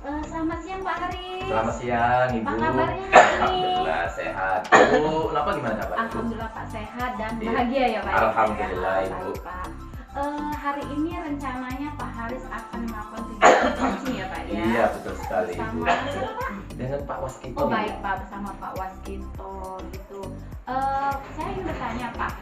Selamat siang Pak Haris. Selamat siang Ibu. Apa kabarnya hari ini? Alhamdulillah sehat. Ibu, kenapa gimana kabar? Alhamdulillah Pak sehat dan Iya. bahagia ya Pak. Alhamdulillah, Sehat, Ibu. baik, Pak. Hari ini rencananya Pak Haris akan melakukan kegiatan coaching ya Pak ya? Iya, betul sekali Ibu. Bersama siapa, Pak? Dengan Pak Waskito. Oh Ibu. baik Pak, bersama Pak Waskito gitu. Saya ingin bertanya Pak,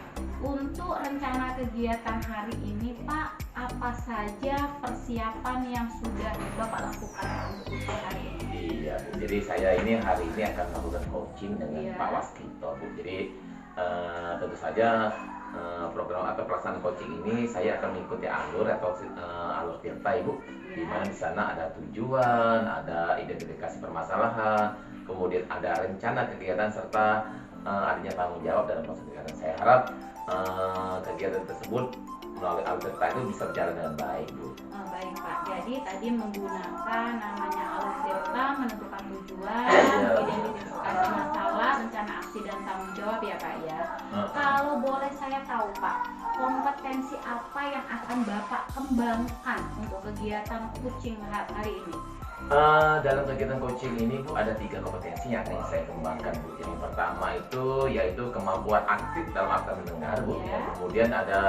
untuk rencana kegiatan hari ini Pak, apa saja persiapan yang sudah Bapak lakukan untuk hari ini? Iya, Bu. Jadi saya ini hari ini akan melakukan coaching dengan Iya. Pak Waskito, Bu. Jadi tentu saja program atau pelaksanaan coaching ini saya akan mengikuti alur atau alur Tirta, Ibu. Di Ya. mana di sana ada tujuan, ada identifikasi permasalahan, kemudian ada rencana kegiatan serta adanya tanggung jawab dalam proses kegiatan. Saya harap kegiatan tersebut melalui alur Tirta itu bisa berjalan dengan baik, Bu. Baik Pak, jadi tadi menggunakan namanya alur Tirta, menentukan tujuan, Iya. identifikasi masalah, rencana aksi dan tanggung jawab ya Pak ya. Kalau boleh saya tahu Pak, kompetensi apa yang akan Bapak kembangkan untuk kegiatan coaching hari ini? Dalam kegiatan coaching ini Bu ada 3 kompetensi yang akan saya kembangkan Bu. Yang pertama itu yaitu kemampuan aktif dalam arti mendengar Bu. Ya. Kemudian ada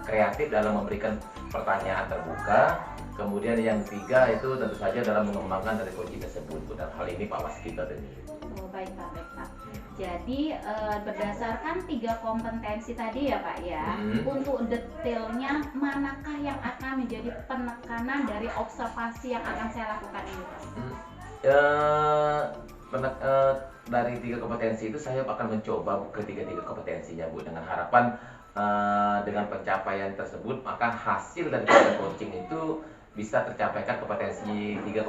kreatif dalam memberikan pertanyaan terbuka. Kemudian yang ketiga itu tentu saja dalam mengembangkan dari coaching tersebut Bu. Dan hal ini Pak Waskito ini. Oh baik Pak, baik Pak. Jadi berdasarkan 3 kompetensi tadi ya Pak ya, untuk detailnya manakah yang akan menjadi penekanan dari observasi yang akan saya lakukan ini Pak? Dari 3 kompetensi itu saya akan mencoba ketiga-tiga kompetensinya Bu, dengan harapan dengan pencapaian tersebut maka hasil dari coaching itu bisa tercapaikan 3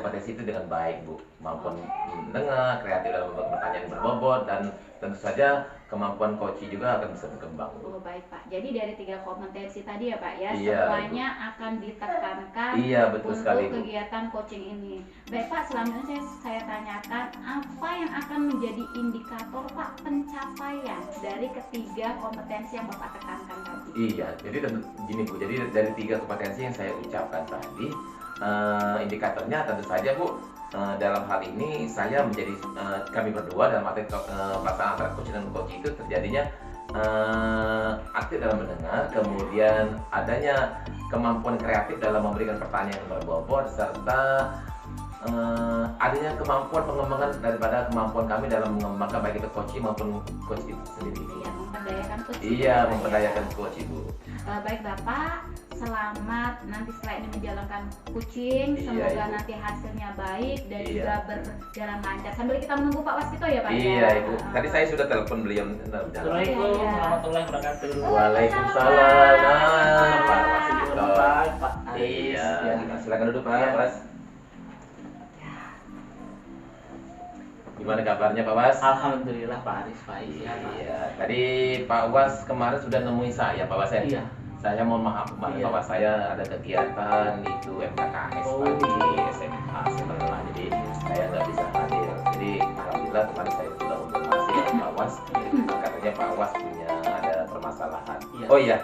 kompetensi itu dengan baik Bu, maupun mendengar, kreatif dalam membuat pertanyaan yang berbobot, dan tentu saja kemampuan coaching juga akan bisa berkembang Bu. Oh baik Pak, jadi dari 3 kompetensi tadi ya Pak ya, Iya, semuanya akan ditekankan Iya, betul untuk sekali, Bu. kegiatan coaching ini. Baik Pak, selanjutnya saya tanyakan apa yang akan menjadi indikator Pak pencapaian dari ketiga kompetensi yang Bapak tekankan tadi? Iya, jadi tentu gini Bu, jadi dari 3 kompetensi yang saya ucapkan tadi, indikatornya tentu saja Bu, dalam hal ini saya menjadi kami berdua dalam arti pelaksanaan antara coach dan coach itu terjadinya aktif dalam mendengar, kemudian adanya kemampuan kreatif dalam memberikan pertanyaan yang berbobot, serta adanya kemampuan pengembangan daripada kemampuan kami dalam mengembangkan baik itu coaching maupun coach itu sendiri. Iya, memperdayakan coach. Iya, memperdayakan coach Ibu. Baik Bapak, selamat nanti setelah ini menjalankan coaching. Iya, Semoga Ibu. nanti hasilnya baik dan Iya. juga berjalan lancar. Sambil kita menunggu Pak Waskito ya Pak. Iya ya? Ibu, tadi saya sudah telepon beliau. Assalamualaikum Iya. warahmatullahi wabarakatuh. Waalaikumsalam. Nah, Pak Waskito. Pak Aris. Iya, Ya. gimana? Silakan duduk Pak. Iya. Mas. Gimana kabarnya Pak Was? Alhamdulillah Pak Aris baik ya Pak. Iya, tadi Pak Was kemarin sudah nemuin saya Pak Was ya? Iya. Saya mohon maaf kemarin Iya. Pak Was, saya ada kegiatan itu MKKS Oh. di SMA sebenarnya, jadi saya nggak bisa hadir. Jadi alhamdulillah kemarin saya sudah konfirmasi dengan Pak Was, katanya Pak Was punya ada permasalahan. Iya. Oh iya,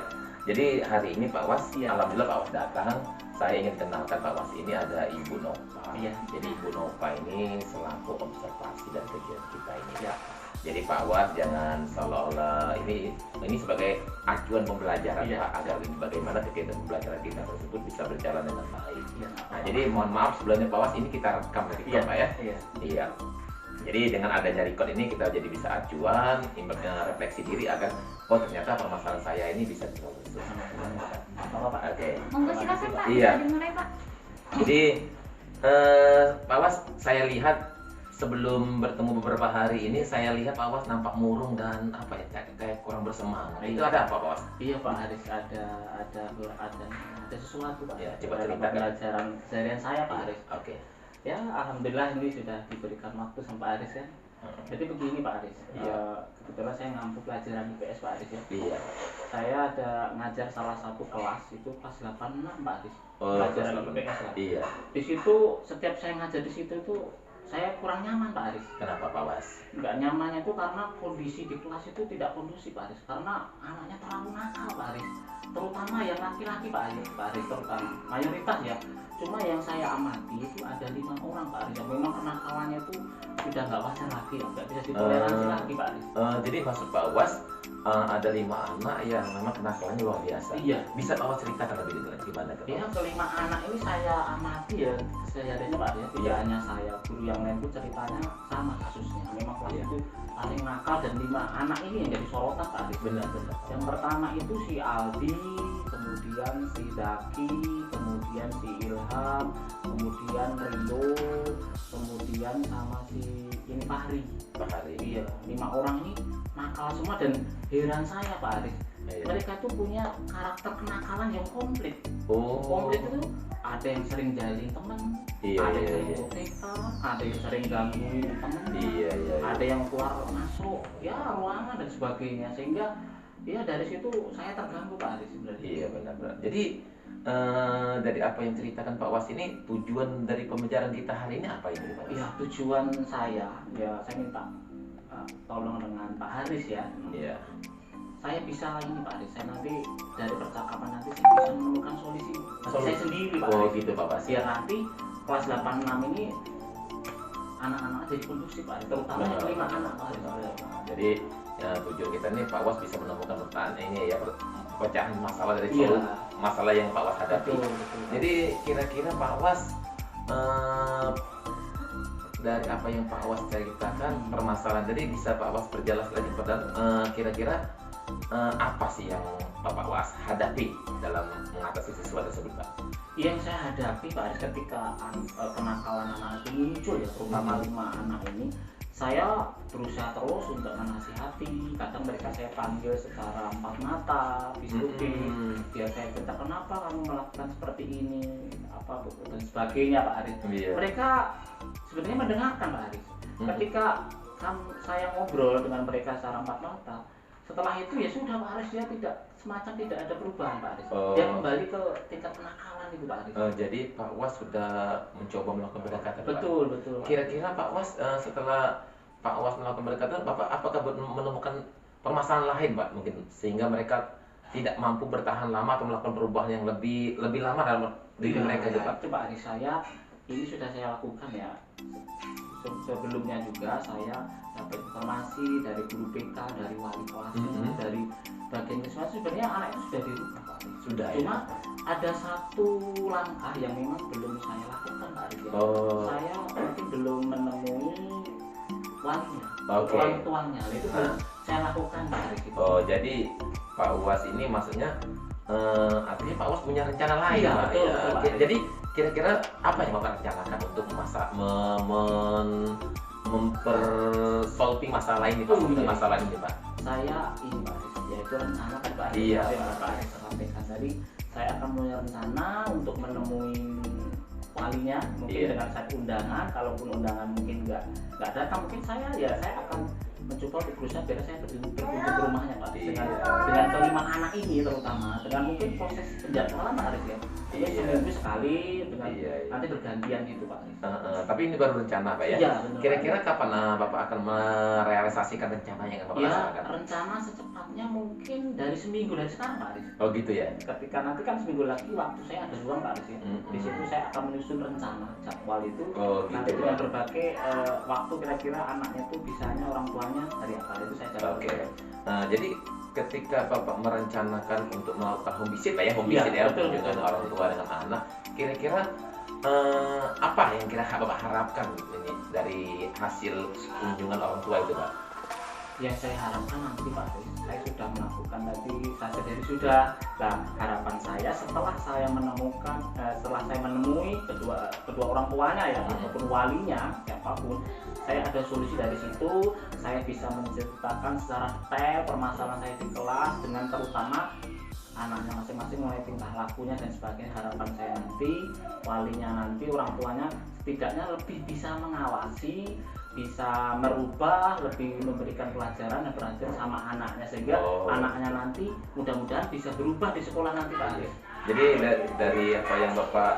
jadi hari ini Pak Was, Iya. alhamdulillah Pak Was datang. Saya ingin kenalkan Pak Was, ini ada Ibu Nova. Iya. Jadi Ibu Nova ini selaku observasi dan kegiatan kita ini. Iya. Jadi Pak Was jangan seolah-olah ini sebagai acuan pembelajaran Iya. Pak, agar bagaimana kegiatan pembelajaran kita tersebut bisa berjalan dengan baik. Iya. Nah, jadi mohon maaf sebelumnya Pak Was, ini kita rekam dari Iya Pak ya. Iya. Iya. Jadi dengan adanya record ini kita jadi bisa acuan, refleksi diri agar oh ternyata permasalahan saya ini bisa diselesaikan. Apa Pak? Oke. Monggo silakan Pak, Iya. bisa dimulai Pak. Jadi Pak Was, saya lihat sebelum bertemu beberapa hari ini, saya lihat Pak Was nampak murung dan apa ya, kayak kurang bersemangat. Itu ada apa Pak Was? Iya Pak Aris, ada sesuatu Pak. Ya, coba Dalam ceritakan. pembelajaran keseharian saya Pak Aris. Oke. Ya alhamdulillah ini sudah diberikan waktu sama Pak Aris ya. Jadi begini Pak Aris, ya kebetulan saya ngampu pelajaran IPS Pak Aris ya. Iya. Saya ada ngajar salah satu kelas itu kelas 86 Pak Aris. Oh, Pelajaran kelas 86. IPS lah. Iya. Di situ setiap saya ngajar di situ itu saya kurang nyaman Pak Aris. Kenapa Pak Was? Nggak nyamannya itu karena kondisi di kelas itu tidak kondusif Pak Aris, karena anaknya terlalu nakal Pak Aris, terutama yang laki-laki Pak Aris terutama mayoritas ya. Cuma yang saya amati itu ada 5 orang Pak Aris yang memang kenakalannya itu sudah nggak wajar lagi, nggak bisa ditoleransi lagi Pak Aris. Jadi maksud Pak Was ada 5 anak yang memang kenakalannya luar biasa. Iya. Bisa Pak Was ceritakan lebih detail gimana tuh? Ya, kelima anak ini saya amati ya kesehariannya Pak ya. Tidak hanya saya, guru yang lain pun ceritanya sama kasusnya. Memang kelas itu paling nakal dan 5 anak ini yang jadi sorotan Pak Aris. Benar. Yang pertama itu si Aldi, kemudian si Zaki, kemudian si Ilham, kemudian Rio, kemudian sama si ini Fahri. Pak Hari. Iya, 5 orang ini nakal semua dan heran saya Pak Aris. Iya. Mereka tuh punya karakter kenakalan yang komplit. Oh. Komplit itu ada yang sering jahilin temen, Iya, ada yang iya, sering iya. protektor, ada yang sering gangguin temen, Iya. ada yang keluar masuk ya ruangan dan sebagainya, sehingga ya dari situ saya terganggu Pak Aris sebenarnya. Iya benar. Jadi dari apa yang ceritakan Pak Was ini, tujuan dari pembicaraan kita hari ini apa itu Pak Was? Ya, tujuan saya minta tolong dengan Pak Haris ya. Iya. Saya bisa ini Pak Haris, saya nanti dari percakapan nanti saya bisa menemukan solusi saya sendiri Pak Oh Haris. gitu Pak Was. Biar nanti kelas 86 ini anak-anak jadi kondusif Pak Haris, terutama yang kelima anak Pak Haris. Jadi tujuan kita ini Pak Was bisa menemukan ini ya pecahan masalah dari Iya. seluruh masalah yang Pak Was hadapi. Betul. Jadi kira-kira Pak Was dari apa yang Pak Was ceritakan permasalahan, jadi bisa Pak Was perjelas lagi pada kira-kira apa sih yang Pak Was hadapi dalam mengatasi siswa tersebut Pak? Yang saya hadapi Pak Aris ketika kenakalan anak itu muncul ya, terutama 5 anak ini, saya berusaha terus untuk menasihati. Kadang mereka saya panggil secara empat mata, diskusi, biar saya cerita kenapa kamu melakukan seperti ini, apa dan sebagainya Pak Aris. Iya. Mereka sebenarnya mendengarkan Pak Aris. Ketika saya ngobrol dengan mereka secara empat mata, setelah itu ya sudah Pak Aris, dia tidak ada perubahan Pak Aris. Oh. Dia kembali ke tingkat kenakalan itu Pak Aris. Jadi Pak Was sudah mencoba melakukan pendekatan Pak? Betul. Pak. Kira-kira Pak Was setelah Pak Was melakukan pendekatan, Bapak apakah menemukan permasalahan lain Pak mungkin sehingga mereka tidak mampu bertahan lama atau melakukan perubahan yang lebih lama dalam diri mereka gitu Pak? Itu Pak Aris, saya ini sudah saya lakukan ya. Sebelumnya juga saya dapat informasi dari guru PK, dari wali kelas, dari bagian kesehatan, sebenarnya anak itu sudah dirubah Pak Aris. Sudah. Cuma ada satu langkah yang memang belum saya lakukan Pak Aris. Oh. Saya mungkin belum menemui walinya, Oke. orang tuanya. Itu belum saya lakukan Pak Aris. Oh, jadi Pak Was ini maksudnya artinya Pak Was punya rencana lain Iya, Pak. betul, Ya. betul, Pak. Jadi kira-kira apa yang Bapak rencanakan untuk solving masalah ini Pak? Iya. Masalah ini Pak? Saya ini Pak Aris, yaitu rencana kan Pak Aris. Iya. Yang Pak Aris sampaikan tadi, saya akan punya rencana untuk menemui walinya, mungkin Iya. dengan satu undangan. Kalaupun undangan mungkin nggak datang, mungkin saya akan mencoba untuk berusaha biar saya berkunjung ke rumahnya Pak Aris, dengan kelima anak ini terutama, dengan mungkin proses penjadwalan Pak Aris ya. Ini Iya. seminggu sekali dengan Iya. nanti bergantian gitu Pak Aris. Tapi ini baru rencana Pak ya? Iya, benar. Kira-kira kapan Bapak akan merealisasikan rencana yang akan Bapak Ya, laksanakan? rencana secepatnya mungkin dari seminggu dari sekarang Pak Aris. Oh gitu ya? Ketika nanti kan seminggu lagi waktu saya ada ruang Pak Aris ya. Di situ saya akan menyusun rencana jadwal itu. Oh, gitu, Nanti dengan Pak. berbagai waktu kira-kira anaknya itu bisanya orang tuanya dari apa itu saya jadwal. Oke. Jadi ketika Bapak merencanakan untuk melakukan home visit Pak ya, home Iya, visit ya, betul, kunjungan betul. orang tua dengan anak, kira-kira apa yang Bapak harapkan ini dari hasil kunjungan orang tua itu Pak? Yang saya harapkan nanti Pak Aris, saya sudah melakukan tadi saya dari sudah. Nah, harapan saya setelah saya menemui kedua orang tuanya ya ataupun walinya siapapun, saya ada solusi dari situ. Saya bisa menceritakan secara detail permasalahan saya di kelas dengan terutama anaknya masing-masing mulai tingkah lakunya dan sebagainya. Harapan saya nanti walinya nanti orang tuanya setidaknya lebih bisa mengawasi, bisa merubah, lebih memberikan pelajaran dan perhatian sama anaknya sehingga anaknya nanti mudah-mudahan bisa berubah di sekolah nanti Pak Aris. Jadi dari apa yang Bapak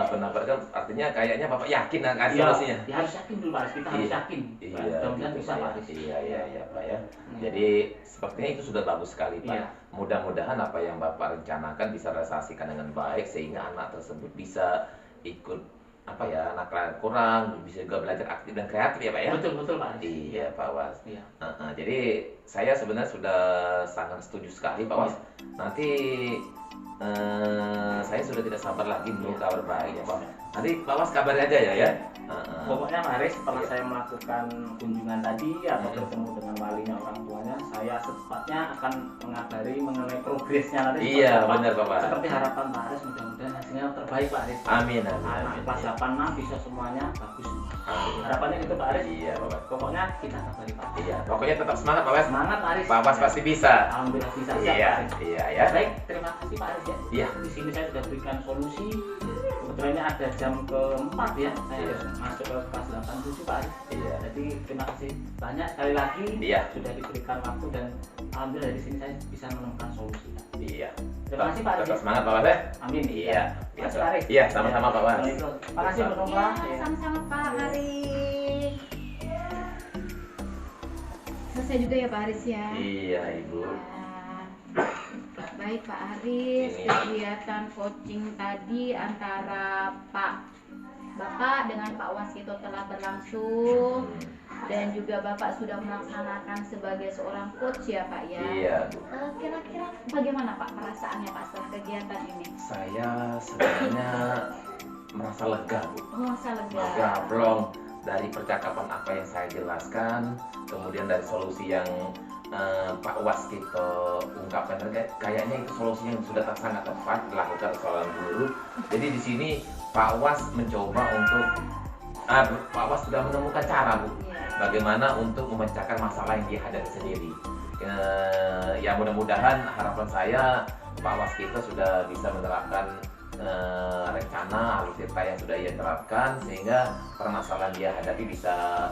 pendapat kan artinya kayaknya Bapak yakin kan Iya, solusinya? ya harus yakin dulu Pak Aris, kita harus Iya. yakin. Iya, Mudah-mudahan gitu, bisa Pak, Pak ya. Aris. Iya Pak ya. Hmm. Jadi sepertinya itu sudah bagus sekali Pak. Iya. Mudah-mudahan apa yang Bapak rencanakan bisa realisasikan dengan baik sehingga anak tersebut bisa ikut apa ya, anak kurang bisa juga belajar aktif dan kreatif ya Pak ya. Betul Pak Aris. Iya Pak Was. Iya. Jadi saya sebenarnya sudah sangat setuju sekali Pak Was. Nanti saya sudah tidak sabar lagi menunggu kabar baik ya Pak. Nanti Pak Was kabarin aja ya. Pokoknya Pak Aris, setelah Iya. saya melakukan kunjungan tadi atau Mhm. bertemu dengan walinya orang tuanya, saya secepatnya akan mengabari mengenai progresnya nanti. Iya seperti apa. benar Pak Was. Seperti harapan Pak Aris, mudah-mudahan hasilnya terbaik Pak Aris. Amin amin. Anak amin. kelas 8 bisa semuanya bagus. Amin. Harapannya gitu Pak Aris. Iya Pak Was. Pokoknya kita kabari Pak. Iya, pokoknya tetap semangat Pak Was. Semangat Pak Aris. Pak Was pasti bisa. Alhamdulillah bisa. Siap, Iya, Pak Aris. iya ya. Baik, terima kasih Pak Aris ya. Iya. Di sini saya sudah berikan solusi. Kebetulannya ada jam keempat ya. Saya Iya. harus masuk ke kelas 8-7 Pak Aris. Iya. Jadi terima kasih banyak sekali lagi. Iya. Sudah diberikan waktu dan alhamdulillah dari sini saya bisa menemukan solusi. Iya. Terima kasih Pak Aris. Tetap semangat Pak Was ya. Amin. Iya. Terima kasih Pak Aris. Iya, sama-sama Pak Was. Terima kasih Bu Nova. Iya, sama-sama Pak Haris. Selesai juga ya Pak Haris ya. Iya Ibu. Ya. Baik Pak Haris, Ini. kegiatan coaching tadi antara Bapak dengan Pak Waskito telah berlangsung dan juga Bapak sudah melaksanakan sebagai seorang coach ya Pak ya. Iya Bu. Kira-kira bagaimana Pak perasaannya Pak setelah kegiatan ini? Saya sebenarnya merasa lega Bu. Merasa lega. Lega plong dari percakapan apa yang saya jelaskan, kemudian dari solusi yang Pak Waskito ungkapkan tadi, kayaknya itu solusi yang sudah sangat tepat dilakukan seorang guru. Jadi di sini Pak Was mencoba untuk Pak Was sudah menemukan cara Bu, Iya. bagaimana untuk memecahkan masalah yang dia hadapi sendiri. Ya mudah-mudahan harapan saya Pak Waskito sudah bisa menerapkan rencana alutsista yang sudah ia terapkan sehingga permasalahan dia hadapi bisa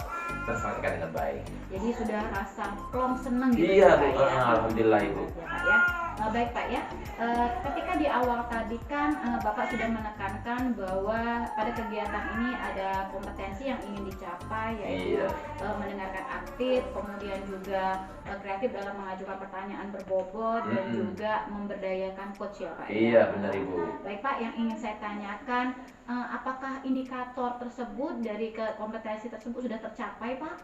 terselesaikan dengan baik. Jadi sudah rasa plong seneng gitu Iya ya, Bu, Pak ya? alhamdulillah Ibu. Ya Pak ya. Baik Pak ya. Ketika di awal tadi kan Bapak sudah menekankan bahwa pada kegiatan ini ada kompetensi yang ingin dicapai yaitu Iya. mendengarkan aktif, kemudian juga kreatif dalam mengajukan pertanyaan berbobot dan Mm-mm. juga memberdayakan coach ya Pak. Iya ya? benar Ibu. Baik Pak, yang ingin saya tanyakan, apakah indikator tersebut dari kompetensi tersebut sudah tercapai Pak?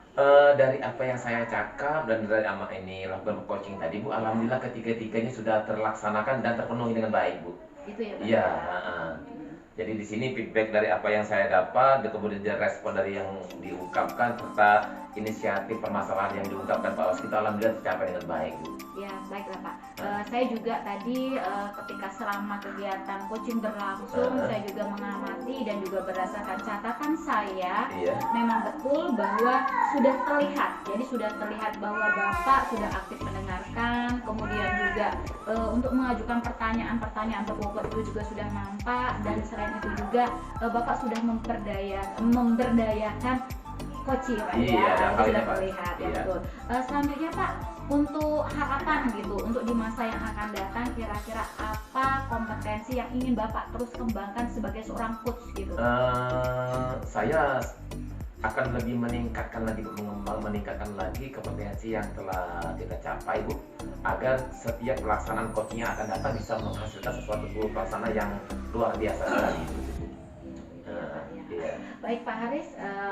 Dari apa yang saya cakap dan dari ama ini lakukan coaching tadi Bu, alhamdulillah ketiga-tiganya sudah terlaksanakan dan terpenuhi dengan baik Bu. Itu ya Pak? Iya. ya? Jadi di sini feedback dari apa yang saya dapat, dan kemudian respon dari yang diungkapkan serta inisiatif permasalahan yang diungkapkan Pak Waskito alhamdulillah tercapai dengan baik Bu. Ya, baiklah Pak. Saya juga tadi ketika selama kegiatan coaching berlangsung, saya juga mengamati dan juga berdasarkan catatan saya, Iya. memang betul bahwa sudah terlihat. Jadi sudah terlihat bahwa Bapak sudah aktif mendengarkan, kemudian juga untuk mengajukan pertanyaan-pertanyaan berbobot itu juga sudah nampak dan selain itu juga Bapak sudah memberdayakan coach Pak Iya, ya. ada Itu halnya, sudah Pak. terlihat ya Iya. betul. Selanjutnya Pak, untuk harapan gitu untuk di masa yang akan datang kira-kira apa kompetensi yang ingin Bapak terus kembangkan sebagai seorang coach gitu? Saya akan lebih meningkatkan lagi kompetensi yang telah kita capai Bu, agar setiap pelaksanaan coachingnya akan datang bisa menghasilkan sesuatu pelaksana yang luar biasa sekali. Iya. Baik Pak Haris,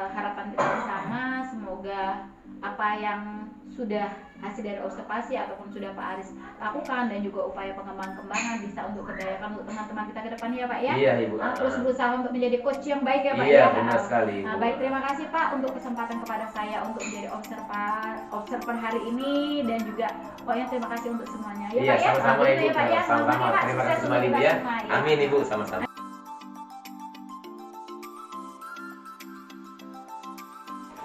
harapan kita bersama semoga apa yang sudah hasil dari observasi ataupun sudah Pak Haris lakukan dan juga upaya pengembangan bisa untuk berdayakan untuk teman-teman kita ke depan ya Pak ya. Iya Ibu. Terus berusaha untuk menjadi coach yang baik ya Pak Iya ya. benar sekali Ibu. Baik, terima kasih Pak untuk kesempatan kepada saya untuk menjadi observer hari ini dan juga pokoknya terima kasih untuk semuanya ya Iya Pak ya. sama-sama Begitu Ibu. ya, Pak, ya. Sama-sama. Selamat ya, Pak. Terima Sukses kasih untuk kembali kita Bu ya. semua, ya. Amin Ibu, sama-sama.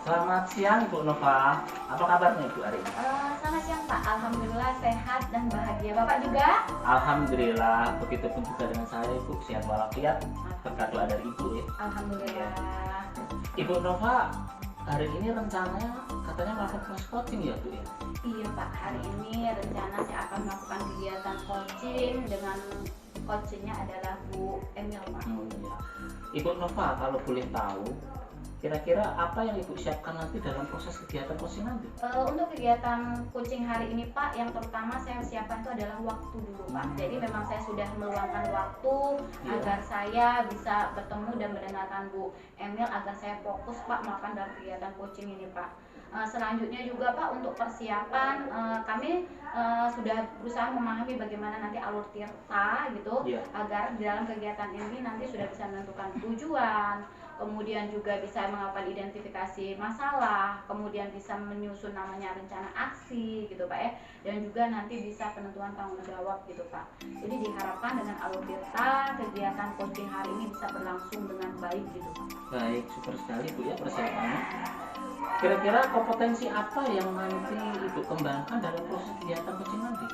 Selamat siang Bu Nova. Apa kabarnya Ibu hari ini? Selamat siang Pak, alhamdulillah sehat dan bahagia. Bapak juga? Alhamdulillah, begitupun juga dengan saya Ibu, sehat walafiat. Berkat doa dari Ibu ya. Alhamdulillah. Ibu Nova, hari ini rencananya katanya melakukan kelas coaching ya Bu ya? Iya Pak, hari ini rencana saya akan melakukan kegiatan coaching dengan coachnya adalah Bu Emil, Pak. Oh, iya. Ibu Nova, kalau boleh tahu, kira-kira apa yang Ibu siapkan nanti dalam proses kegiatan coaching nanti? Untuk kegiatan coaching hari ini, Pak, yang terutama saya siapkan itu adalah waktu dulu, Pak. Jadi memang saya sudah meluangkan waktu agar saya bisa bertemu dan mendengarkan Bu Emil agar saya fokus, Pak, melakukan dalam kegiatan coaching ini, Pak. Selanjutnya juga, Pak, untuk persiapan kami sudah berusaha memahami bagaimana nanti alur tirta gitu, agar di dalam kegiatan ini nanti sudah bisa menentukan tujuan, kemudian juga bisa melakukan identifikasi masalah, kemudian bisa menyusun namanya rencana aksi gitu, Pak, ya, dan juga nanti bisa penentuan tanggung jawab gitu, Pak. Jadi diharapkan dengan alur tirta kegiatan coaching hari ini bisa berlangsung dengan baik gitu, Pak. Baik, super sekali Bu ya persiapannya. Kira-kira kompetensi apa yang nanti Ibu kembangkan dalam proses kegiatan coaching nanti?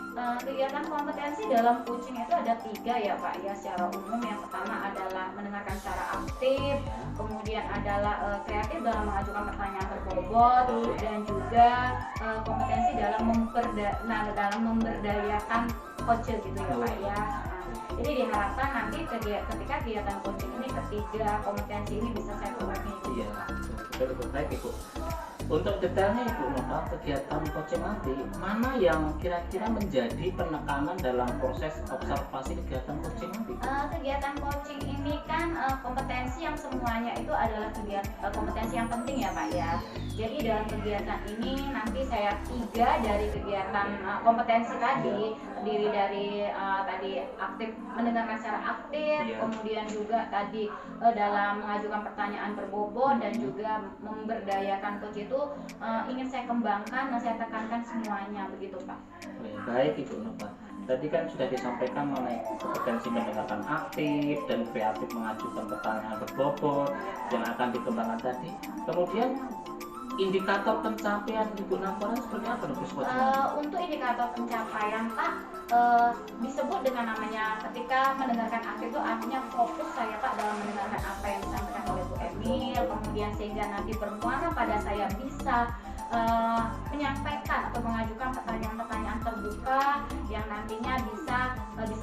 Kegiatan kompetensi dalam coaching itu ada 3 ya, Pak, ya, secara umum. Yang pertama adalah mendengarkan secara aktif, kemudian adalah kreatif dalam mengajukan pertanyaan berbobot, dan juga kompetensi dalam memberdayakan coach gitu ya, Pak, ya. Jadi diharapkan nanti ketika kegiatan coaching ini ketiga kompetensi ini bisa saya penuhi. Iya, betul baik Ibu. Untuk detailnya Ibu Nova, kegiatan coaching nanti mana yang kira-kira menjadi penekanan dalam proses observasi kegiatan coaching nanti? Kegiatan coaching ini kan kompetensi yang semuanya itu adalah kompetensi yang penting ya, Pak, ya. Jadi dalam kegiatan ini nanti saya 3 dari kegiatan kompetensi tadi terdiri dari tadi aktif, mendengarkan secara aktif, kemudian juga tadi dalam mengajukan pertanyaan berbobot, dan juga memberdayakan coach itu ingin saya kembangkan dan saya tekankan semuanya begitu, Pak. Baik Ibu Nova. Tadi kan sudah disampaikan mengenai kompetensi mendengarkan aktif dan kreatif mengajukan pertanyaan berbobot yang akan dikembangkan tadi. Kemudian indikator pencapaian Ibu Nova seperti apa dong coaching? Untuk indikator pencapaian, Pak, disebut dengan namanya ketika mendengarkan aktif itu artinya fokus saya, Pak, dalam mendengarkan apa yang disampaikan oleh Bu Emil, kemudian sehingga nanti bermuara pada saya bisa menyampaikan atau mengajukan pertanyaan-pertanyaan terbuka yang nantinya bisa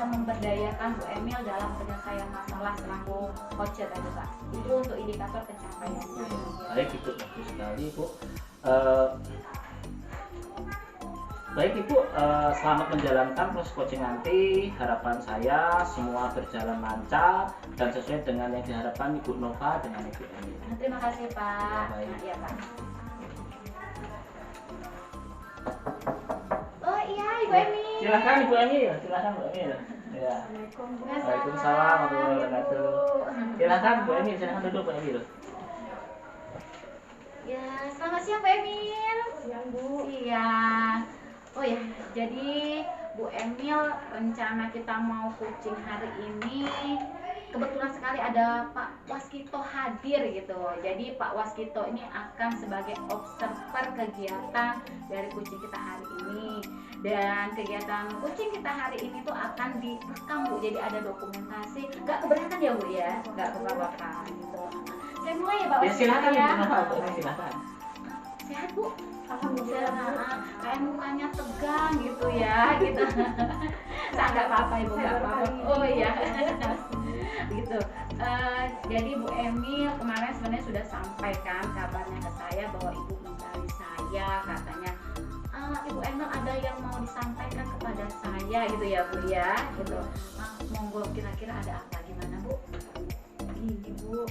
memberdayakan Bu Emil dalam penyelesaian masalah selaku coach tadi, Pak. Itu untuk indikator pencapaian. Baik Ibu, bagus sekali Ibu. Baik Ibu, selamat menjalankan proses coaching nanti. Harapan saya semua berjalan lancar dan sesuai dengan yang diharapkan Ibu Nova dengan Ibu Emil. Terima kasih, Pak. Ya, Pak. Oh iya, Ibu Emil. Silakan Ibu Emil, silakan Bu Emil. Ya. Waalaikumsalam warahmatullahi wabarakatuh. Silakan Bu Emil, silakan duduk Bu Emil. Ya, selamat siang Pak Emil. Siang Bu. Iya. Oh ya, jadi Bu Emil, rencana kita mau coaching hari ini kebetulan sekali ada Pak Waskito hadir gitu. Jadi Pak Waskito ini akan sebagai observer kegiatan dari coaching kita hari ini. Dan kegiatan coaching kita hari ini tuh akan direkam Bu. Jadi ada dokumentasi. Gak keberatan ya Bu ya? Gak keberatan gitu. Saya mulai ya Pak Ya Waskito silakan ya. Ibu Nova, Bu Emil silakan. Sehat Bu? Alhamdulillah. Kayak mukanya tegang gitu ya, gitu. Nggak apa-apa Ibu, nggak apa-apa. Oh iya. Gitu. Jadi Bu Emil kemarin sebenarnya sudah sampaikan kabarnya ke saya bahwa Ibu mencari saya, katanya Ibu Emil ada yang mau disampaikan kepada saya gitu ya Bu ya, gitu. Monggo, kira-kira ada apa, gimana Bu? Ini Bu,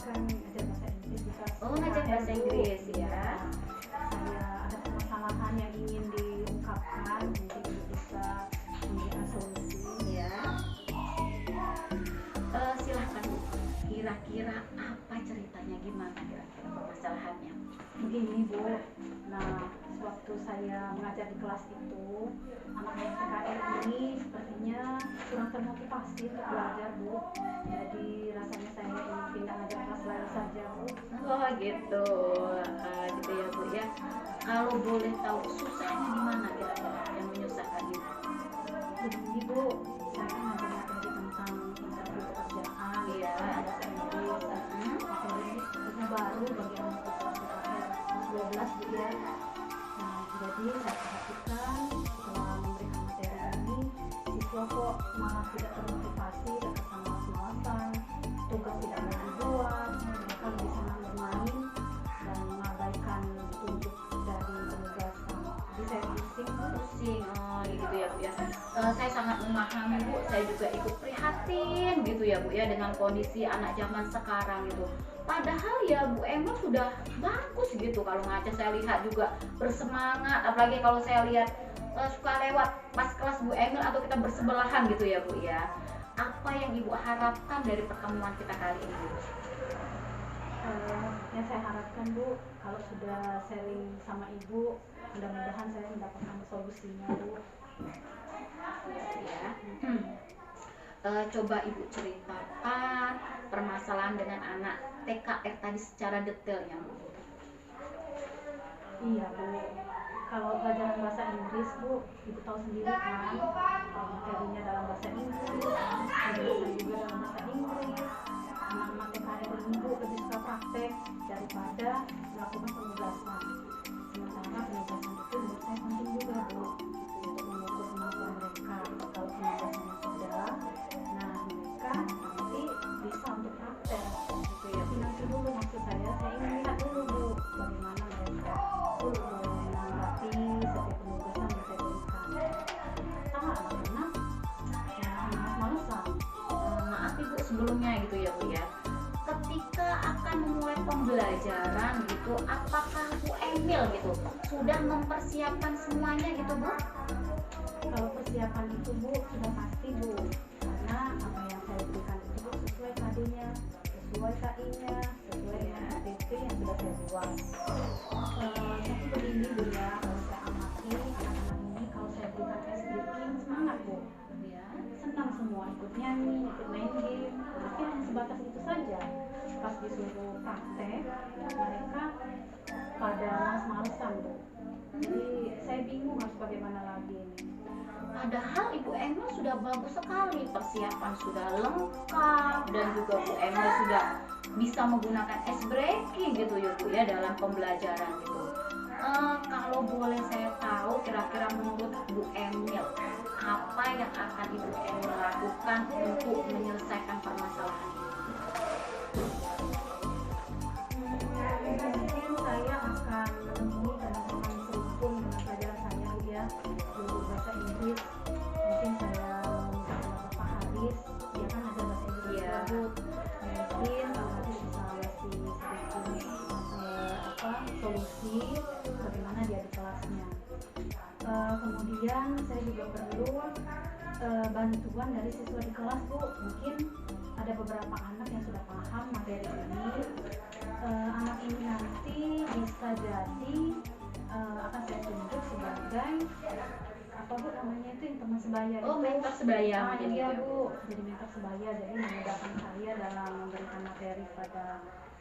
saya ini kan ngajar bahasa Inggris di kelas. Oh, ngajar bahasa Inggris ya. Saya ada permasalahan yang ingin diungkapkan, mungkin bisa memberikan solusi. Ya. Silahkan Bu. Kira-kira apa ceritanya, gimana kira-kira permasalahannya? Begini Bu, nah sewaktu saya mengajar di kelas itu, anak-anak PKR ini sepertinya kurang termotivasi untuk belajar Bu. Jadi rasanya saya ingin pindah ngajar kelas lain saja Bu. Oh gitu, gitu ya Bu ya. Kalau boleh tahu susahnya di mana kira-kira yang menyusahkan itu? Begini Bu, saya kan ngajar materi tentang interview pekerjaan, Iya. bahasa Inggris, materi ini sebenarnya baru bagi anak kelas PKR kelas 12 Bu ya. Nah, jadi saya perhatikan setelah memberikan materi ini, siswa kok malah tidak termotivasi, dekat sama malas-malasan, tugas tidak mau dibuat, mereka lebih senang bermain dan mengabaikan petunjuk dari penugasan. Jadi saya pusing Bu. Pusing, oh gitu ya Bu ya. Saya sangat memahami Bu, saya juga ikut prihatin gitu ya Bu ya dengan kondisi anak zaman sekarang gitu. Padahal ya Bu Emil sudah bagus gitu, kalau ngaca saya lihat juga bersemangat, apalagi kalau saya lihat suka lewat pas kelas Bu Emil atau kita bersebelahan gitu ya Bu ya. Apa yang Ibu harapkan dari pertemuan kita kali ini Bu? Yang saya harapkan Bu, kalau sudah sharing sama Ibu, mudah-mudahan saya mendapatkan solusinya Bu. Ya. Coba Ibu ceritakan permasalahan dengan anak TKR tadi secara detailnya Bu. Iya Bu, kalau pelajaran bahasa Inggris Bu, Ibu tahu sendiri kan, materinya dalam bahasa Inggris, pelajaran juga dalam bahasa Inggris. Anak-anak TKR ini Bu lebih suka praktek daripada melakukan penugasan. Sementara penugasan itu menurut saya penting juga Bu, untuk mengukur kemampuan mereka. Kalau penugasannya sudah, nah mereka nanti bisa untuk praktek. Gitu ya. Tapi nanti dulu maksud saya ingin lihat dulu Bu, bagaimana mereka menanggapi setiap penugasan yang saya berikan. Anak-anak yang malas-malesan. Maaf Ibu sebelumnya gitu ya Bu ya. Ketika akan memulai pembelajaran gitu, apakah Bu Emil gitu sudah mempersiapkan semuanya gitu Bu? Kalau persiapan itu Bu sudah pasti Bu, karena apa yang saya berikan itu Bu sesuai KD-nya, sesuai KI-nya, sesuai dengan SPP yang sudah saya buat. Tapi begini Bu ya, kalau saya amati anak-anak ini kalau saya berikan ice breaking semangat Bu, Ya. senang semua ikut nyanyi, ikut main game, tapi hanya sebatas itu saja. Pas disuruh praktek, mereka pada malas-malesan Bu. Jadi saya bingung harus bagaimana lagi ini. Padahal Ibu Emil sudah bagus sekali, persiapan sudah lengkap dan juga Bu Emil sudah bisa menggunakan ice breaking gitu ya Bu ya dalam pembelajaran gitu. Kalau boleh saya tahu kira-kira menurut Bu Emil apa yang akan Ibu Emil lakukan untuk menyelesaikan permasalahan ini? Mungkin saya akan menemui teman-teman serumpun dengan pelajaran saya Bu ya, guru bahasa Inggris. Mungkin saya meminta Bapak Haris, dia kan ada bahasa Inggris Iya. juga Bu. Mungkin Pak Haris bisa ngasih sedikit solusi bagaimana dia di kelasnya. Kemudian saya juga perlu bantuan dari siswa di kelas Bu. Mungkin ada beberapa anak yang sudah paham materi ini. Anak ini nanti bisa jadi akan saya tunjuk sebagai apa Bu namanya itu yang teman sebaya Oh, itu. mentor sebaya Ah, mungkin iya gitu. Bu, jadi mentor sebaya, jadi memudahkan saya dalam memberikan materi pada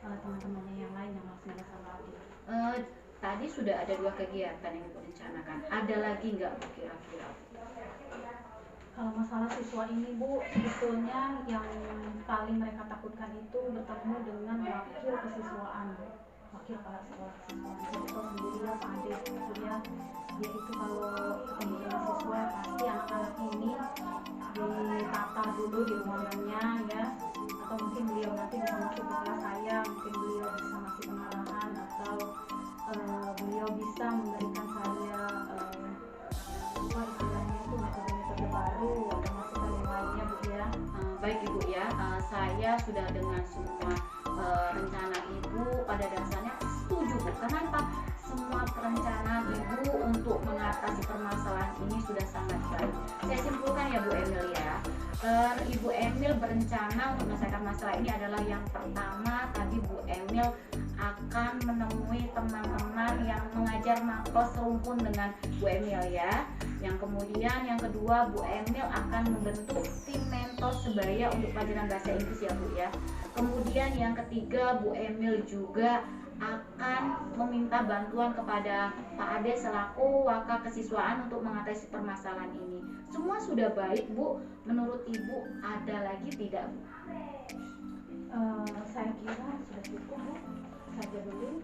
teman-temannya yang lain yang masih masalah tadi. Tadi sudah ada 2 kegiatan yang Ibu rencanakan. Ada lagi nggak Bu kira-kira? Kalau masalah siswa ini Bu, sebetulnya yang paling mereka takutkan itu bertemu dengan wakil kesiswaan, wakil kepala sekolah kesiswaan. Jadi tahu sendiri ya Pak Ade, itu dia itu kalau ketemu dengan siswa pasti anak-anak ini ditata dulu di ruangannya ya, atau mungkin beliau nanti bisa masuk ke kelas saya, mungkin beliau bisa ngasih pengarahan atau beliau bisa memberikan saya apa istilahnya itu metode-metode baru atau masukan yang lainnya Bu ya. Baik Ibu ya, saya sudah dengan semua rencana Ibu pada dasarnya setuju Bu. Kenapa? Semua perencanaan Ibu untuk mengatasi permasalahan ini sudah sangat baik. Saya simpulkan ya Bu Emil ya. Ibu Emil berencana untuk menyelesaikan masalah ini adalah yang pertama tadi Bu Emil akan menemui teman-teman yang mengajar makro serumpun dengan Bu Emil ya. Yang kemudian yang kedua Bu Emil akan membentuk tim mentor sebaya untuk pelajaran bahasa Inggris ya Bu ya. Kemudian yang ketiga Bu Emil juga akan meminta bantuan kepada Pak Ade selaku wakil kesiswaan untuk mengatasi permasalahan ini. Semua sudah baik Bu. Menurut Ibu ada lagi tidak Bu? Saya kira sudah cukup Bu. Saja dulu.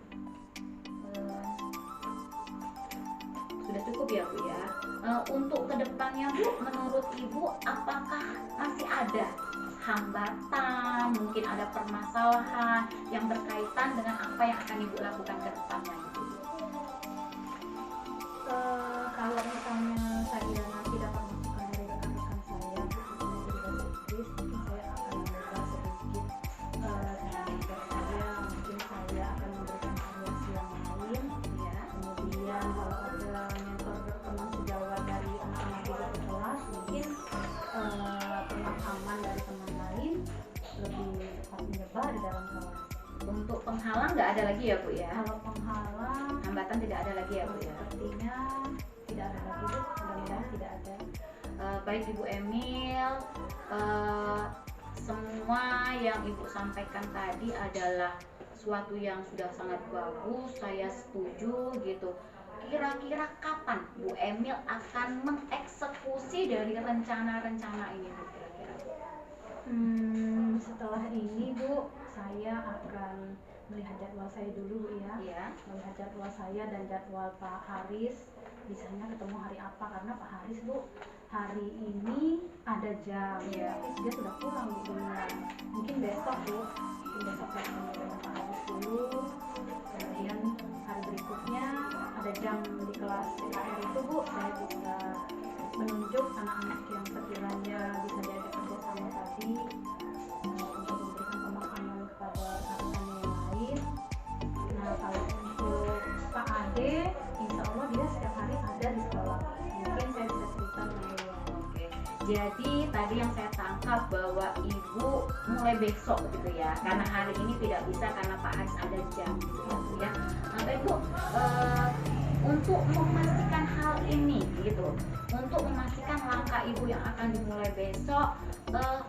Sudah cukup ya Bu ya. Untuk kedepannya Bu, menurut Ibu apakah masih ada hambatan, mungkin ada permasalahan yang berkaitan dengan apa yang akan Ibu lakukan ke depannya gitu? Kalau misalnya saya nanti dapat masukan dari rekan-rekan saya untuk bahasa Inggris, mungkin saya akan mencoba sedikit dengan mentor saya, mungkin saya akan memberikan variasi yang lain. Ya. Kemudian kalau ada mentor teman sejawat dari anak-anak di satu kelas, mungkin pemahaman dari teman lain lebih cepat menyebar di dalam kelas. Untuk penghalang nggak ada lagi ya Bu ya? Kalau penghalang, Hambatan tidak ada lagi ya Bu ya? sepertinya tidak ada lagi Bu, mudah-mudahan tidak ada. Baik Ibu Emil, semua yang Ibu sampaikan tadi adalah suatu yang sudah sangat bagus, saya setuju gitu. Kira-kira kapan Bu Emil akan mengeksekusi dari rencana-rencana ini Bu kira-kira? Setelah ini Bu, saya akan melihat jadwal saya dulu Bu ya. Iya. Melihat jadwal saya dan jadwal Pak Haris, bisanya ketemu hari apa, karena Pak Haris Bu hari ini ada jam Iya. tapi dia sudah pulang Bu duluan. Mungkin besok Bu, mungkin besok saya ketemu dengan Pak Haris dulu, kemudian hari berikutnya ada jam di kelas PKR itu Bu, saya bisa menunjuk anak-anak yang sekiranya bisa diajak kerjasama tadi untuk memberikan pemahaman kepada rekan-rekan yang lain. Nah, kalau untuk Pak Ade, insya Allah dia setiap hari ada di sekolah. Mungkin saya bisa cerita dulu. Oke. Jadi tadi yang saya tangkap bahwa Ibu mulai besok gitu ya, karena hari ini tidak bisa karena Pak Haris ada jam gitu ya. Nah, Ibu untuk memastikan hal ini gitu, untuk memastikan langkah Ibu yang akan dimulai besok,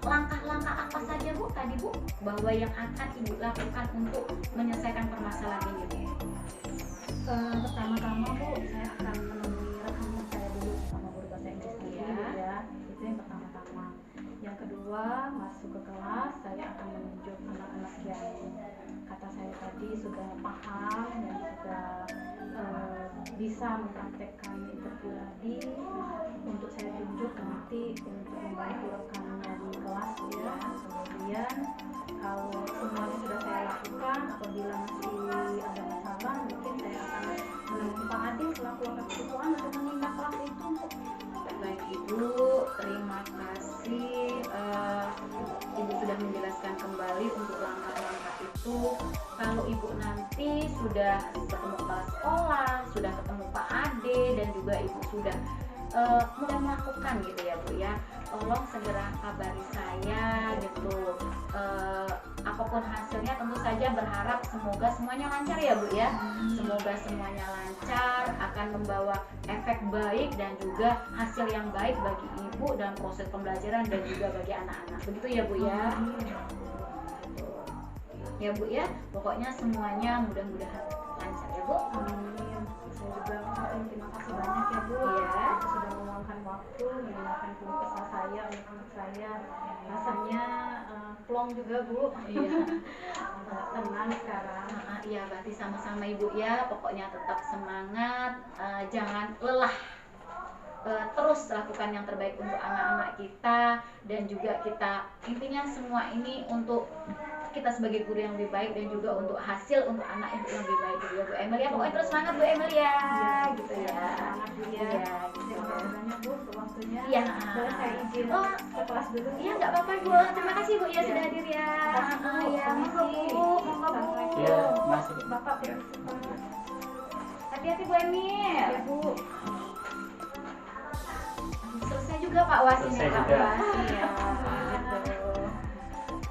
langkah-langkah apa saja Bu tadi Bu bahwa yang akan Ibu lakukan untuk menyelesaikan permasalahan ini Bu? Pertama-tama Bu, saya akan menemui rekan saya dulu sama guru bahasa Inggris dulu ya. Itu yang pertama-tama. Yang kedua, masuk ke kelas, saya akan menunjuk anak-anak yang kata saya tadi sudah paham dan sudah bisa mempraktekkan interview tadi. Untuk saya tunjuk nanti untuk membantu rekannya di kelas ya. Kemudian kalau semuanya sudah saya lakukan, apabila masih ada masalah, mungkin saya akan menemui Pak Ade selaku wakil ketuaan untuk menindak kelas itu Bu. Baik Ibu, terima kasih. Ibu sudah menjelaskan kembali untuk langkah-langkah itu. Kalau Ibu nanti sudah ketemu kepala sekolah, sudah ketemu Pak Ade, dan juga Ibu sudah mulai melakukan gitu ya Bu ya, tolong segera kabari saya gitu. Apapun hasilnya tentu saja berharap semoga semuanya lancar ya Bu ya. Semoga semuanya lancar, akan membawa efek baik dan juga hasil yang baik bagi Ibu dalam proses pembelajaran dan juga bagi anak-anak. Begitu ya Bu ya. Ya Bu ya, pokoknya semuanya mudah-mudahan lancar ya Bu. Amin. Saya juga mengucapkan terima kasih banyak ya Bu. Iya. Sudah meluangkan waktu mendengarkan keluh kesah saya untuk anak saya. Rasanya plong juga Bu. Iya. Tenang sekarang. Iya, berarti sama-sama Ibu ya. Pokoknya tetap semangat, jangan lelah. Terus lakukan yang terbaik untuk anak-anak kita, dan juga kita intinya semua ini untuk kita sebagai guru yang lebih baik dan juga untuk hasil untuk anak ibu yang lebih baik juga Bu Emil ya. Pokoknya terus semangat Bu Emil ya, gitu ya. Semangat Bu ya. Iya, gitu. Terima kasih banyak Bu untuk waktunya. Iya. Boleh saya izin Oh. ke kelas dulu? Iya, nggak apa-apa Bu. Terima kasih Bu ya sudah hadir ya. Ya, monggo Bu, monggo Bu. Ya, masih. Bapak permisi Pak. Hati-hati Bu Emil. Ya Bu. Selesai juga Pak Was ini Selesai Pak juga. Was. Iya, gitu.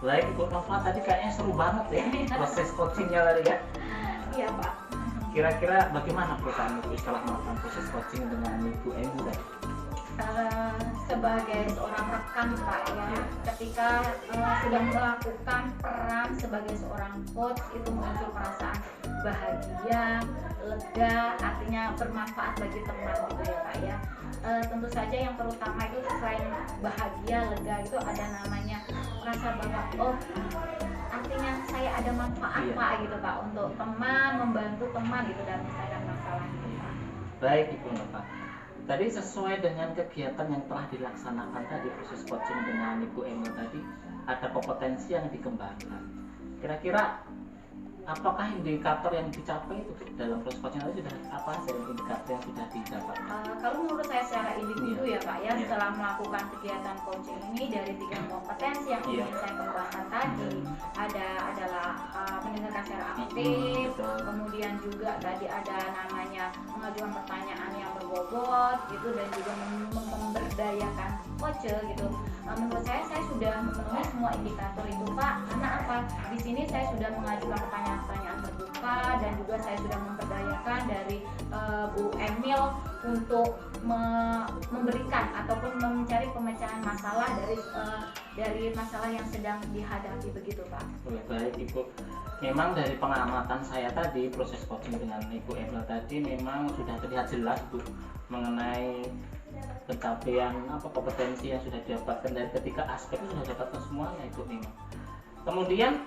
Baik Bu Nova, tadi kayaknya seru banget ya proses coachingnya tadi ya. Iya Pak. Kira-kira bagaimana perusahaan itu setelah melakukan proses coaching dengan Ibu Embu tadi? Sebagai seorang rekan Pak ya, ketika sudah melakukan peran sebagai seorang coach itu muncul perasaan bahagia, lega, artinya bermanfaat bagi teman gitu ya Pak ya. Tentu saja yang terutama itu selain bahagia, lega itu ada namanya merasa bahwa oh artinya saya ada manfaat Iya. Pak gitu Pak untuk teman, membantu teman gitu dalam menyelesaikan masalah gitu Pak. Baik Ibu Nova. Tadi sesuai dengan kegiatan yang telah dilaksanakan tadi, proses coaching dengan Ibu Emil tadi, ada kompetensi yang dikembangkan. Kira-kira apakah indikator yang dicapai itu dalam proses coaching tadi sudah apa saja indikator yang sudah didapat? Kalau menurut saya secara individu ya Pak ya, Iya. setelah melakukan kegiatan coaching ini dari 3 kompetensi yang ingin saya kembangkan tadi, adalah mendengarkan secara aktif, Betul. kemudian juga tadi ada namanya mengajukan pertanyaan yang berbobot gitu, dan juga memberdayakan coach gitu. Menurut saya sudah memenuhi semua indikator itu Pak. Karena apa? Di sini saya sudah mengajukan pertanyaan-pertanyaan terbuka, dan juga saya sudah memberdayakan dari Bu Emil untuk memberikan ataupun mencari pemecahan masalah dari masalah yang sedang dihadapi begitu Pak. Baik Ibu, memang dari pengamatan saya tadi proses coaching dengan Ibu Emil tadi memang sudah terlihat jelas Bu mengenai pencapaian kompetensi yang sudah didapatkan dari ketiga aspek itu sudah dapatkan semuanya Ibu memang. Kemudian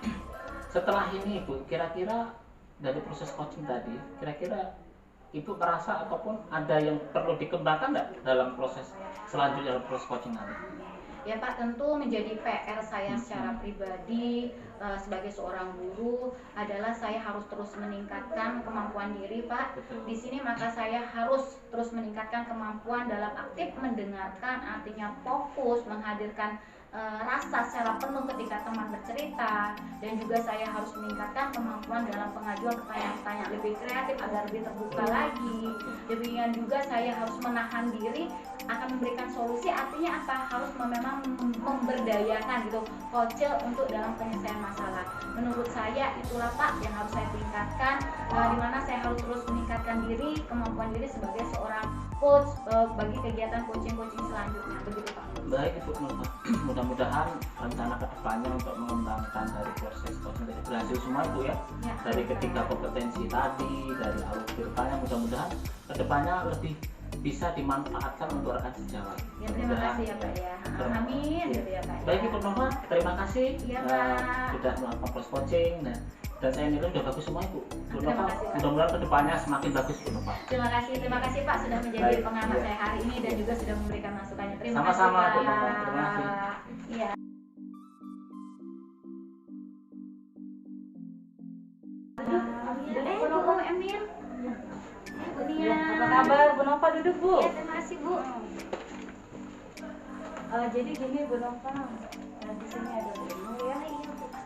setelah ini Ibu, kira-kira dari proses coaching tadi, kira-kira Ibu merasa ataupun ada yang perlu dikembangkan nggak dalam proses selanjutnya dalam proses coaching nanti? Ya Pak, tentu menjadi PR saya secara pribadi sebagai seorang guru adalah saya harus terus meningkatkan kemampuan diri Pak. Betul. Di sini maka saya harus terus meningkatkan kemampuan dalam aktif mendengarkan, artinya fokus, menghadirkan rasa secara penuh ketika teman bercerita, dan juga saya harus meningkatkan kemampuan dalam pengajuan pertanyaan-pertanyaan lebih kreatif agar lebih terbuka lagi. Demikian juga saya harus menahan diri akan memberikan solusi, artinya apa? Harus memang memberdayakan gitu coach untuk dalam penyelesaian masalah. Menurut saya itulah Pak yang harus saya tingkatkan, di mana saya harus terus meningkatkan diri, kemampuan diri sebagai seorang coach bagi kegiatan coaching selanjutnya begitu Pak. Baik Ibu Nurma, mudah-mudahan rencana kedepannya untuk mengembangkan dari proses coaching dari berhasil semua Ibu ya. Ya. Dari ketiga kompetensi tadi, dari alur ceritanya, mudah-mudahan kedepannya lebih bisa dimanfaatkan untuk rekan sejawat. Ya, terima kasih ya Pak ya. Amin gitu ya Pak. Baik Ibu Nurma, terima kasih Iya, Pak. sudah melakukan proses coaching dan saya nilai sudah bagus semua Ibu. Terima Nurma, kasih, Pak. mudah-mudahan kedepannya semakin bagus Ibu Nurma. Terima kasih Pak sudah menjadi Baik, pengamat iya. saya hari ini dan juga sudah memberikan masukannya. Terima Sama-sama, kasih Bu Pak. Nurma. Terima kasih. Iya. Bu Nova, Bu Emil. Bu Nia. Apa kabar Bu Nova, duduk Bu? Iya, terima kasih Bu. Jadi gini Bu Nova, di sini ada Bu Emil ya.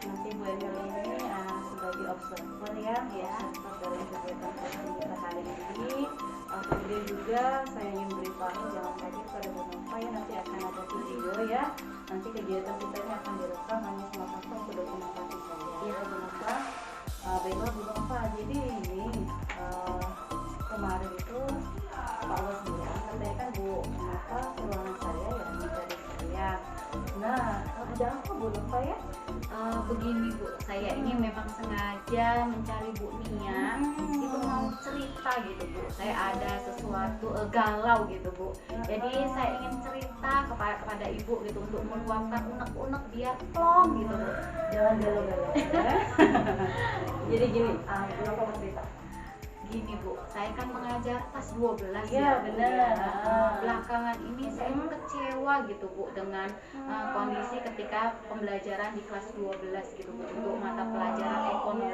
Nanti Bu Emil ini sebagai observer ya, observer dari kegiatan coaching kita hari ini. Kemudian juga saya ingin beritahu jangan kaget pada Bu Nova ya, nanti akan ada video ya. Nanti kegiatan kita ini akan direkam hanya semata-mata untuk dokumentasi saja. Iya Bu Nova. Baiklah Bu Nova, jadi ini kemarin itu Pak Bos bilang katanya kan Bu Nova ke ruangan saya ya mencari saya. Nah, ada apa Bu Nova ya? Begini Bu, saya ini memang sengaja mencari Bu Nia itu mau cerita gitu Bu. Saya ada sesuatu galau gitu Bu. Jadi saya ingin cerita kepada Ibu gitu untuk meluapkan unek-unek biar plong gitu Bu. Jangan galau-galau ya. Jadi gini, Bu Nova mau cerita. Gini Bu, saya kan mengajar kelas 12 Iya, Bu, benar. Belakangan ini saya kecewa gitu Bu dengan kondisi ketika pembelajaran di kelas 12 gitu Bu, untuk mata pelajaran ekonomi.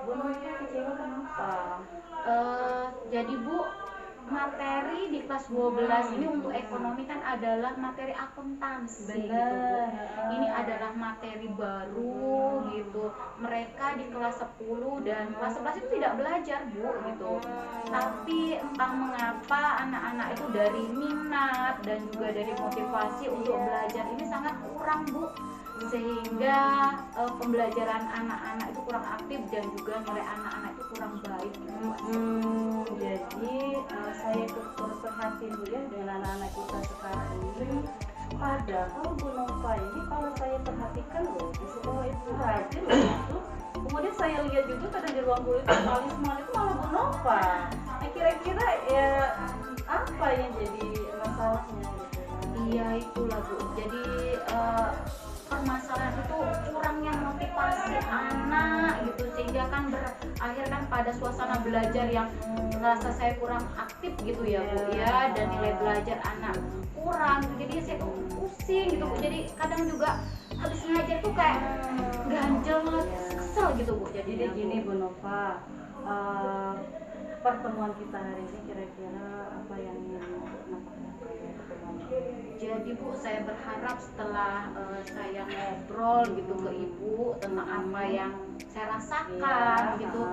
Bu Nova kecewa kenapa? Jadi Bu, materi di kelas 12 ini untuk ekonomi kan adalah materi akuntansi gitu Bu. Ini adalah materi baru gitu. Mereka di kelas 10 dan kelas 11 itu tidak belajar Bu gitu. Tapi entah mengapa anak-anak itu dari minat dan juga dari motivasi untuk belajar ini sangat kurang Bu. Sehingga pembelajaran anak-anak itu kurang aktif dan juga nilai anak-anak itu kurang baik gitu. Jadi saya turut prihatin Bu ya dengan anak-anak kita sekarang ini. Padahal Bu Nova ini kalau saya perhatikan loh di sekolah itu rajin loh itu. Kemudian saya lihat juga kadang di ruang guru itu paling semangat itu malah Bu Nova. Nah kira-kira ya apa yang jadi masalahnya gitu? Iya itulah Bu. Jadi permasalahan itu kurangnya motivasi anak gitu, sehingga kan berakhir kan pada suasana belajar yang merasa saya kurang aktif gitu ya Bu ya, dan nilai belajar anak kurang, jadi saya tuh pusing gitu Bu. Jadi kadang juga habis ngajar tuh kayak ganjel, kesel gitu Bu. Jadi gini Bu Nova, pertemuan kita hari ini kira-kira apa yang ingin nampakkan pertemuan ini? Jadi Bu, saya berharap setelah saya ngobrol gitu ke Ibu tentang apa yang saya rasakan gitu,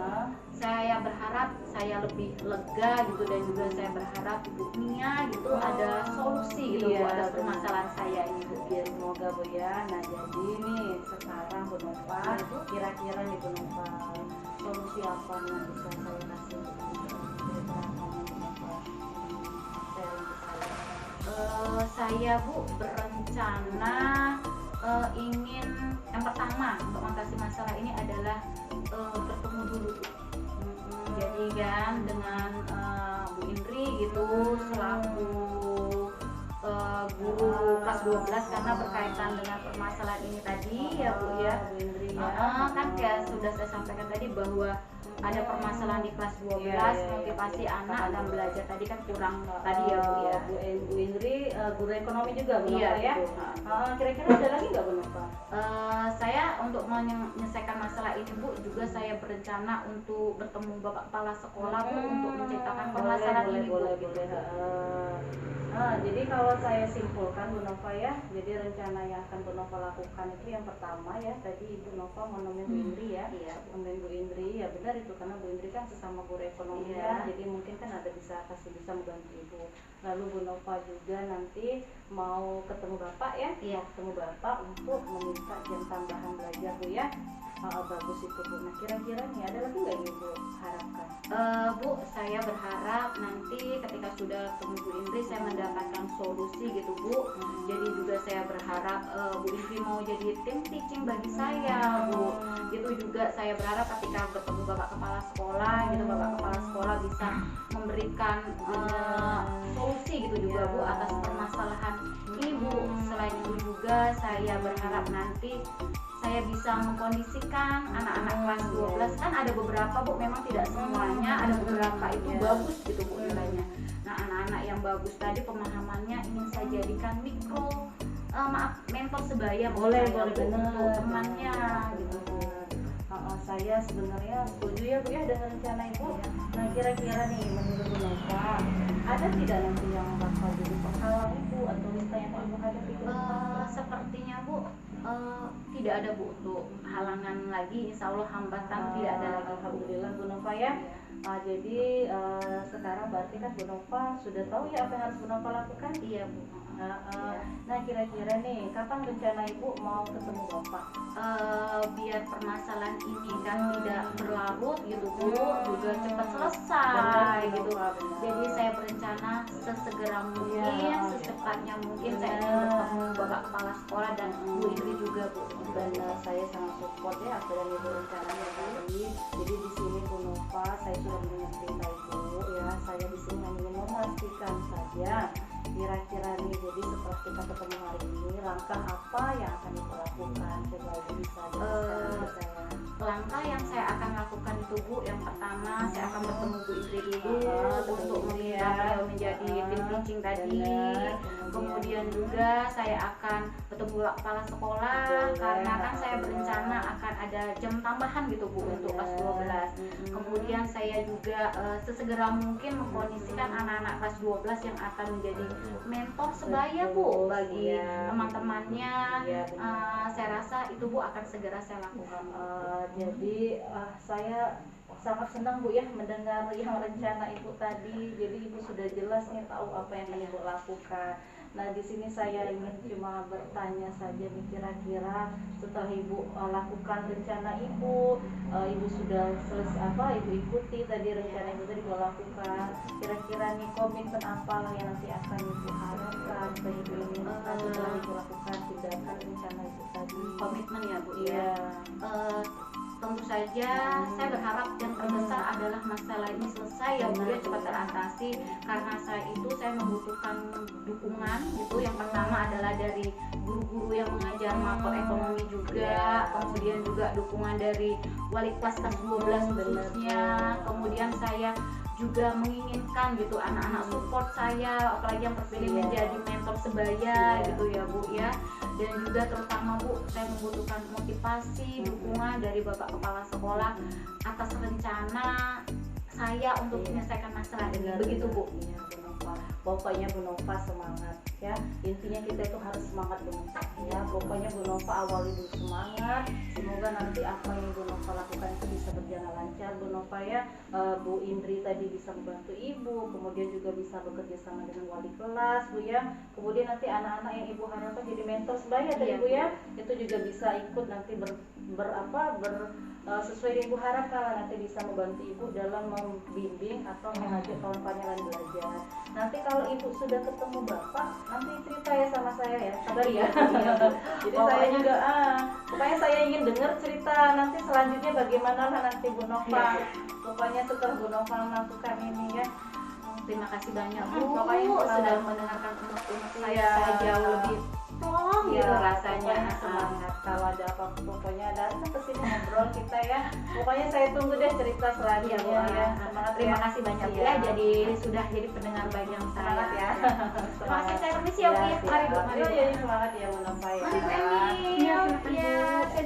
saya berharap saya lebih lega gitu, dan juga saya berharap Ibu Nia gitu ada solusi gitu Bu atas permasalahan saya ini Bu. Ya semoga Bu ya. Nah jadi nih sekarang Bu Nova, kira-kira nih Bu Nova, solusi apa yang bisa saya kasih untuk kira-kira apa yang Bu Nova sharing ke saya? Saya Bu berencana ingin yang pertama untuk mengatasi masalah ini adalah bertemu dulu Bu. Jadi kan dengan Bu Indri gitu selaku guru kelas 12, karena berkaitan dengan permasalahan ini tadi ya Bu ya. Bu Indri ya. Kan ya sudah saya sampaikan tadi bahwa ada permasalahan di kelas 12, motivasi anak dalam belajar tadi kan kurang tadi ya Bu ya. Bu Indri guru ekonomi juga Bu Nova Iya, ya. betul. Kira-kira ada lagi nggak Bu Nova? Saya untuk menyelesaikan masalah ini Bu, juga saya berencana untuk bertemu Bapak Kepala Sekolah Bu untuk menceritakan permasalahan ini Bu. Boleh. Jadi kalau saya simpulkan Bu Nova ya, jadi rencana yang akan Bu Nova lakukan itu yang pertama ya, tadi Ibu Nova mau nemuin Bu Indri ya. Iya. Nemuin Bu Indri ya, benar itu, karena Bu Indri kan sesama guru ekonomi Iya. kan, jadi mungkin kan ada bisa membantu Ibu. Lalu Bu Nova juga nanti mau ketemu Bapak ya, Iya. ketemu Bapak untuk meminta jam tambahan belajar Bu ya. Bagus itu Bu. Nah kira-kira nih ada lagi nggak yang Ibu harapkan? Bu, saya berharap nanti ketika sudah ketemu Bu Indri saya mendapatkan solusi gitu Bu. Jadi juga saya berharap Bu Indri mau jadi tim teaching bagi saya Bu. Itu juga saya berharap ketika bertemu Bapak Kepala Sekolah gitu, Bapak Kepala Sekolah bisa memberikan solusi gitu juga Bu atas permasalahan ini Bu. Selain itu juga saya berharap nanti saya bisa mengkondisikan anak-anak kelas 12, kan ada beberapa Bu, memang tidak semuanya, ada beberapa itu bagus gitu Bu nilainya. Nah anak-anak yang bagus tadi pemahamannya ingin saya jadikan mentor sebaya Bu, Boleh saya, Bu, bener untuk temannya gitu. Saya sebenarnya setuju ya Bu ya dengan rencana Ibu. Nah kira-kira nih menurut Bu Nova, ada tidak nanti yang bakal jadi penghalang Ibu atau rintangan yang Ibu hadapi ke depan? Sepertinya Bu tidak ada Bu untuk halangan lagi, insya Allah hambatan tidak ada lagi. Alhamdulillah Bu Nova ya. Jadi sekarang berarti kan Bu Nova sudah tahu ya apa yang harus Bu Nova lakukan? Iya Bu. Nah kira-kira nih kapan rencana Ibu mau ketemu Bapak? Biar permasalahan ini kan tidak berlarut gitu Bu, juga cepat selesai gitu. Jadi saya berencana sesegera mungkin, secepatnya mungkin saya ingin bertemu Bapak Kepala Sekolah dan Bu Indri juga Bu. Dan saya sangat support ya apa yang Ibu rencananya tadi. Jadi di sini Bu Nova saya sudah mendengar cerita Ibu ya. Saya di sini hanya ingin memastikan saja kira-kira nih, jadi setelah kita ketemu hari ini langkah apa yang akan Ibu lakukan? Coba Ibu bisa jelaskan ke saya. Langkah yang saya akan lakukan itu Bu, yang pertama saya akan bertemu Bu Indri dulu untuk meminta beliau menjadi tim teaching tadi. Kemudian juga saya akan bertemu Bapak Kepala Sekolah, karena kan saya berencana akan ada jam tambahan gitu Bu untuk kelas 12. Kemudian saya juga sesegera mungkin mengkondisikan anak-anak kelas 12 yang akan menjadi mentor sebaya Bu bagi teman-temannya. Saya rasa itu Bu akan segera saya lakukan. Jadi saya sangat senang Bu ya mendengar yang rencana Ibu tadi. Jadi Ibu sudah jelas nih tahu apa yang akan Ibu lakukan. Nah di sini saya ingin cuma bertanya saja nih, kira-kira setelah Ibu lakukan rencana Ibu, Ibu sudah selesai Ibu ikuti tadi rencana Ibu tadi Ibu lakukan. Kira-kira nih komitmen apa yang nanti akan Ibu harapkan supaya Ibu ingin setelah Ibu lakukan tindakan rencana Ibu tadi? Komitmen ya Bu Iya. Tentu saja saya berharap yang terbesar adalah masalah ini selesai ya Bu ya, cepat teratasi, karena saya membutuhkan dukungan gitu. Yang pertama adalah dari guru guru-guru yang mengajar makroekonomi juga, kemudian juga dukungan dari wali kelas kelas 12 khususnya. Kemudian saya juga menginginkan gitu anak-anak support saya, apalagi yang terpilih menjadi mentor sebaya gitu ya Bu ya. Dan juga terutama Bu, saya membutuhkan motivasi, dukungan dari Bapak Kepala Sekolah atas rencana saya untuk menyelesaikan masalah ini. Begitu Bu. Iya, Bu Nova. Pokoknya Bu Nova semangat ya. Intinya kita itu harus semangat Bu Nova ya. Pokoknya Bu Nova awali dulu semangat. Semoga nanti apa yang Bu Nova lakukan itu bisa berjalan lancar Bu Nova ya. Bu Indri tadi bisa membantu Ibu, kemudian juga bisa bekerja sama dengan wali kelas Bu ya. Kemudian nanti anak-anak yang Ibu harapkan jadi mentor sebaya tadi Bu ya, itu juga bisa ikut nanti sesuai yang Ibu harapkan lah, nanti bisa membantu Ibu dalam membimbing atau mengajak kawan-kawannya lain belajar. Nanti kalau Ibu sudah ketemu Bapak, nanti cerita ya sama saya ya, kabar ya. Iya, Bu. Jadi saya juga pokoknya saya ingin dengar cerita nanti selanjutnya bagaimana lah nanti Bu Nova. Pokoknya setelah Bu Nova melakukan ini ya. Terima kasih banyak Bu, Pokoknya sudah mendengarkan unek-unek Iya. saya jauh lebih plong gitu rasanya. Pokoknya semangat. Kalau ada apa-apa pokoknya datang ke sini ngobrol kita ya. Pokoknya saya tunggu deh cerita selanjutnya Iya, Bu. ya. Semangat Terima ya. kasih banyak Iya. ya, jadi sudah jadi pendengar baik yang Semangat saya. ya. Terima kasih, saya permisi ya Bu ya. Mari Bu, mari Bu. Iya, semangat ya Bu Nova ya. Mari Bu Emil. Iya, silakan, Bu. Ya, saya